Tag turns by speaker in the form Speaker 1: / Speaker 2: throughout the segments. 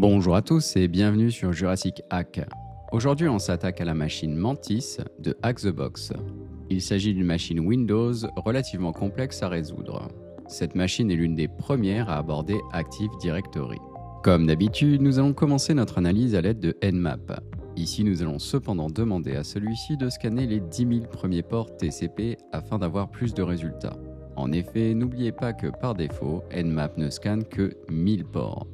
Speaker 1: Bonjour à tous et bienvenue sur Jurassic Hack. Aujourd'hui on s'attaque à la machine Mantis de Hack the Box. Il s'agit d'une machine Windows relativement complexe à résoudre. Cette machine est l'une des premières à aborder Active Directory. Comme d'habitude, nous allons commencer notre analyse à l'aide de Nmap. Ici nous allons cependant demander à celui-ci de scanner les 10 000 premiers ports TCP afin d'avoir plus de résultats. En effet, n'oubliez pas que par défaut, Nmap ne scanne que 1000 ports.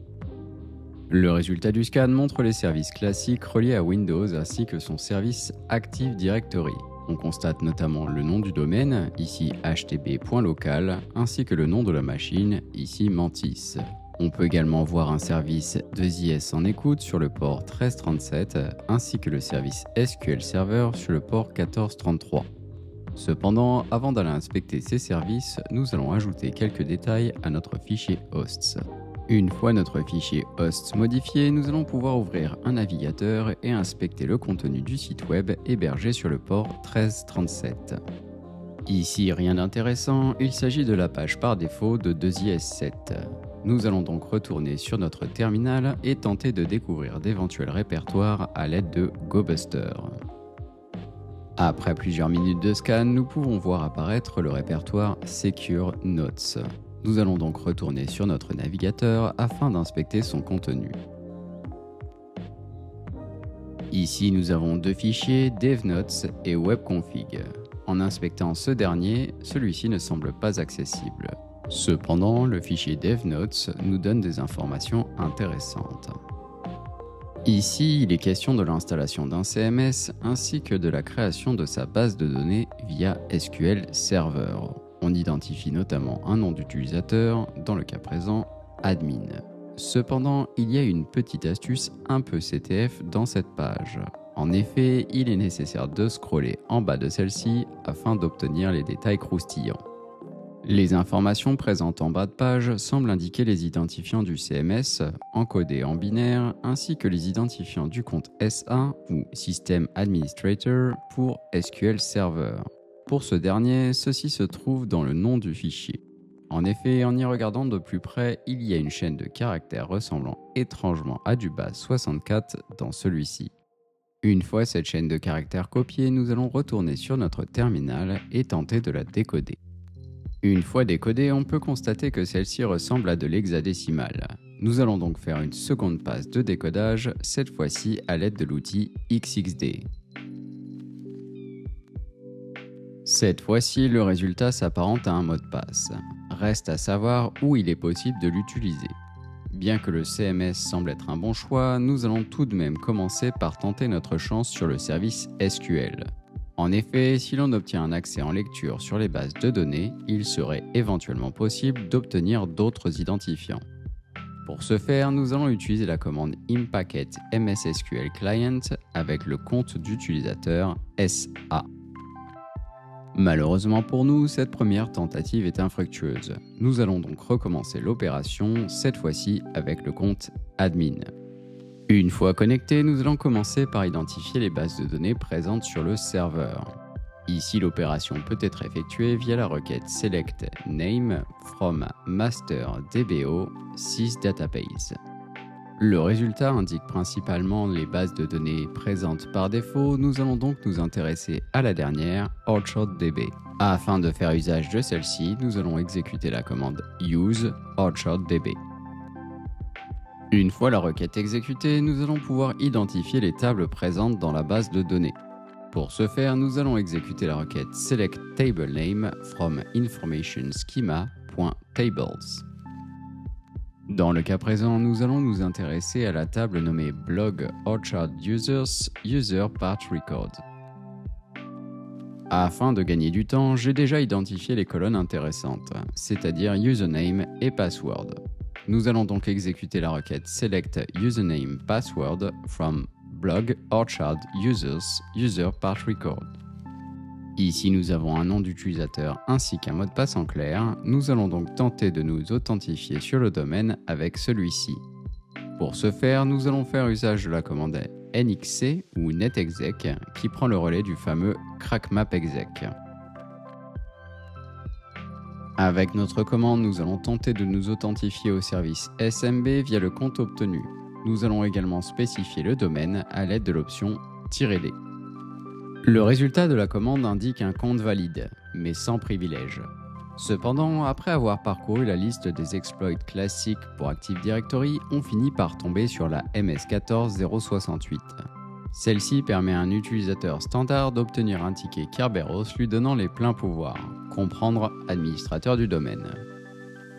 Speaker 1: Le résultat du scan montre les services classiques reliés à Windows ainsi que son service Active Directory. On constate notamment le nom du domaine, ici htb.local, ainsi que le nom de la machine, ici Mantis. On peut également voir un service 2IS en écoute sur le port 1337, ainsi que le service SQL Server sur le port 1433. Cependant, avant d'aller inspecter ces services, nous allons ajouter quelques détails à notre fichier hosts. Une fois notre fichier hosts modifié, nous allons pouvoir ouvrir un navigateur et inspecter le contenu du site web hébergé sur le port 1337. Ici, rien d'intéressant, il s'agit de la page par défaut de 2IS7. Nous allons donc retourner sur notre terminal et tenter de découvrir d'éventuels répertoires à l'aide de GoBuster. Après plusieurs minutes de scan, nous pouvons voir apparaître le répertoire Secure Notes. Nous allons donc retourner sur notre navigateur afin d'inspecter son contenu. Ici, nous avons deux fichiers, DevNotes et WebConfig. En inspectant ce dernier, celui-ci ne semble pas accessible. Cependant, le fichier DevNotes nous donne des informations intéressantes. Ici, il est question de l'installation d'un CMS ainsi que de la création de sa base de données via SQL Server. On identifie notamment un nom d'utilisateur, dans le cas présent, admin. Cependant, il y a une petite astuce un peu CTF dans cette page. En effet, il est nécessaire de scroller en bas de celle-ci afin d'obtenir les détails croustillants. Les informations présentes en bas de page semblent indiquer les identifiants du CMS, encodés en binaire, ainsi que les identifiants du compte SA ou System Administrator pour SQL Server. Pour ce dernier, ceci se trouve dans le nom du fichier. En effet, en y regardant de plus près, il y a une chaîne de caractères ressemblant étrangement à du base 64 dans celui-ci. Une fois cette chaîne de caractères copiée, nous allons retourner sur notre terminal et tenter de la décoder. Une fois décodée, on peut constater que celle-ci ressemble à de l'hexadécimal. Nous allons donc faire une seconde passe de décodage, cette fois-ci à l'aide de l'outil XXD. Cette fois-ci, le résultat s'apparente à un mot de passe. Reste à savoir où il est possible de l'utiliser. Bien que le CMS semble être un bon choix, nous allons tout de même commencer par tenter notre chance sur le service SQL. En effet, si l'on obtient un accès en lecture sur les bases de données, il serait éventuellement possible d'obtenir d'autres identifiants. Pour ce faire, nous allons utiliser la commande impacket mssql client avec le compte d'utilisateur SA. Malheureusement pour nous, cette première tentative est infructueuse. Nous allons donc recommencer l'opération, cette fois-ci avec le compte admin. Une fois connecté, nous allons commencer par identifier les bases de données présentes sur le serveur. Ici, l'opération peut être effectuée via la requête select name from master dbo sysdatabase. Le résultat indique principalement les bases de données présentes par défaut, nous allons donc nous intéresser à la dernière, OrchardDB. Afin de faire usage de celle-ci, nous allons exécuter la commande use OrchardDB. Une fois la requête exécutée, nous allons pouvoir identifier les tables présentes dans la base de données. Pour ce faire, nous allons exécuter la requête select table name from information schema.tables. Dans le cas présent, nous allons nous intéresser à la table nommée blog orchard users user part record. Afin de gagner du temps, j'ai déjà identifié les colonnes intéressantes, c'est-à-dire username et password. Nous allons donc exécuter la requête select username password from blog orchard users user part record. Ici, nous avons un nom d'utilisateur ainsi qu'un mot de passe en clair. Nous allons donc tenter de nous authentifier sur le domaine avec celui-ci. Pour ce faire, nous allons faire usage de la commande nxc ou netexec qui prend le relais du fameux crackmapexec. Avec notre commande, nous allons tenter de nous authentifier au service SMB via le compte obtenu. Nous allons également spécifier le domaine à l'aide de l'option "-d". Le résultat de la commande indique un compte valide, mais sans privilège. Cependant, après avoir parcouru la liste des exploits classiques pour Active Directory, on finit par tomber sur la MS14068. Celle-ci permet à un utilisateur standard d'obtenir un ticket Kerberos lui donnant les pleins pouvoirs, comprendre administrateur du domaine.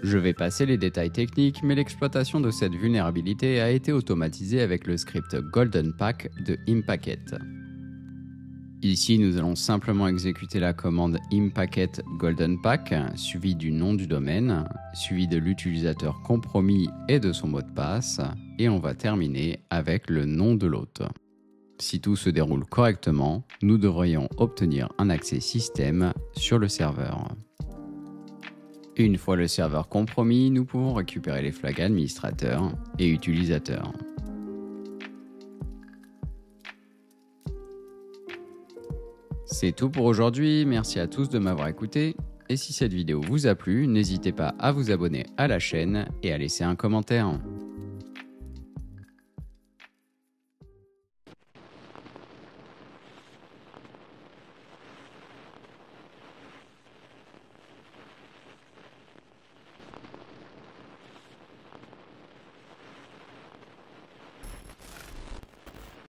Speaker 1: Je vais passer les détails techniques, mais l'exploitation de cette vulnérabilité a été automatisée avec le script Golden Pack de Impacket. Ici, nous allons simplement exécuter la commande Impacket Golden Pack, suivie du nom du domaine, suivi de l'utilisateur compromis et de son mot de passe, et on va terminer avec le nom de l'hôte. Si tout se déroule correctement, nous devrions obtenir un accès système sur le serveur. Une fois le serveur compromis, nous pouvons récupérer les flags administrateurs et utilisateurs. C'est tout pour aujourd'hui, merci à tous de m'avoir écouté, et si cette vidéo vous a plu, n'hésitez pas à vous abonner à la chaîne et à laisser un commentaire.